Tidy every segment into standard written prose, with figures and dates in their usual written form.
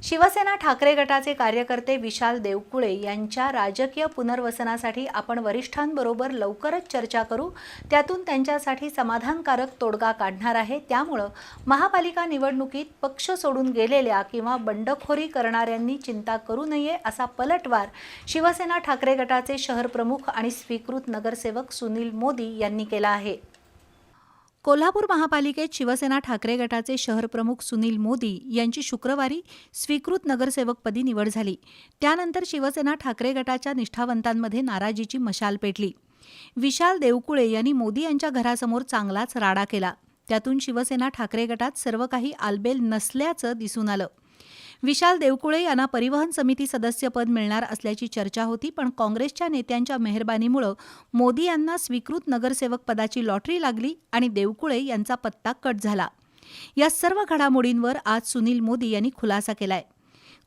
शिवसेना ठाकरे गटाचे कार्यकर्ते विशाल देवकुळे यांच्या राजकीय पुनर्वसनासाठी आपण वरिष्ठांबरोबर लवकरच चर्चा करू, त्यातून त्यांच्यासाठी समाधानकारक तोडगा काढणार आहे। त्यामुळे महापालिका निवडणुकीत पक्ष सोडून गेलेल्या किंवा बंडखोरी करणाऱ्यांनी चिंता करू नये असा पलटवार शिवसेना ठाकरे गटाचे शहर प्रमुख आणि स्वीकृत नगरसेवक सुनील मोदी यांनी केला आहे। कोल्हापूर महापालिकेत शिवसेना ठाकरे गटाचे शहर प्रमुख सुनील मोदी यांची शुक्रवारी स्वीकृत नगरसेवकपदी निवड झाली। त्यानंतर शिवसेना ठाकरे गटाच्या निष्ठावंतांमध्ये नाराजीची मशाल पेटली। विशाल देवकुळे यांनी मोदी यांच्या घरासमोर चांगलाच राडा केला। त्यातून शिवसेना ठाकरे गटात सर्व काही आलबेल नसल्याचं दिसून आलं। विशाल देवकुळे यांना परिवहन समिती सदस्यपद मिळणार असल्याची चर्चा होती, पण काँग्रेसच्या नेत्यांच्या मेहरबानीमुळे मोदी यांना स्वीकृत नगरसेवक पदाची लॉटरी लागली आणि देवकुळे यांचा पत्ता कट झाला। या सर्व घडामोडींवर आज सुनील मोदी यांनी खुलासा केलाय।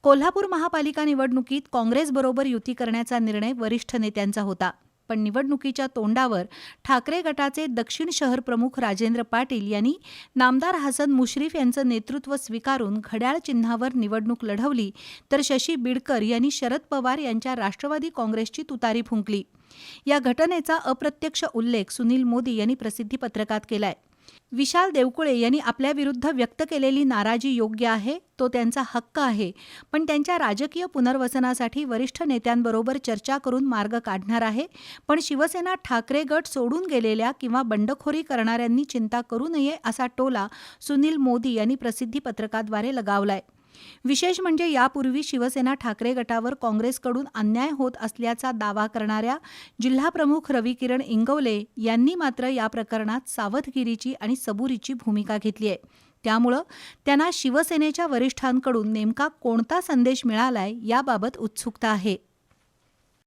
कोल्हापूर महापालिका निवडणुकीत काँग्रेसबरोबर युती करण्याचा निर्णय वरिष्ठ नेत्यांचा होता, पण निवडणुकीच्या तोंडावर ठाकरे गटाचे दक्षिण शहर प्रमुख राजेंद्र पाटील यांनी नामदार हसन मुश्रीफ यांचं नेतृत्व स्वीकारून घड्याळ चिन्हावर निवडणूक लढवली, तर शशी बिडकर यांनी शरद पवार यांच्या राष्ट्रवादी काँग्रेसची तुतारी फुंकली। या घटनेचा अप्रत्यक्ष उल्लेख सुनील मोदी यांनी प्रसिद्धीपत्रकात केलाय। विशाल देवकुळे यांनी आपल्याविरुद्ध व्यक्त केलेली नाराजी योग्य आहे, तो त्यांचा हक्क आहे, पण त्यांच्या राजकीय पुनर्वसनासाठी वरिष्ठ नेत्यांबरोबर चर्चा करून मार्ग काढणार आहे। पण शिवसेना ठाकरे गट सोडून गेलेल्या किंवा बंडखोरी करणाऱ्यांनी चिंता करू नये असा टोला सुनील मोदी यांनी प्रसिद्धीपत्रकाद्वारे लगावलाय। विशेष म्हणजे यापूर्वी शिवसेना ठाकरे गटावर काँग्रेसकडून अन्याय होत असल्याचा दावा करणाऱ्या जिल्हाप्रमुख रविकिरण इंगवले यांनी मात्र या प्रकरणात सावधगिरीची आणि सबुरीची भूमिका घेतली आहे। त्यामुळे त्यांना शिवसेनेच्या वरिष्ठांकडून नेमका कोणता संदेश मिळालाय याबाबत उत्सुकता आहे।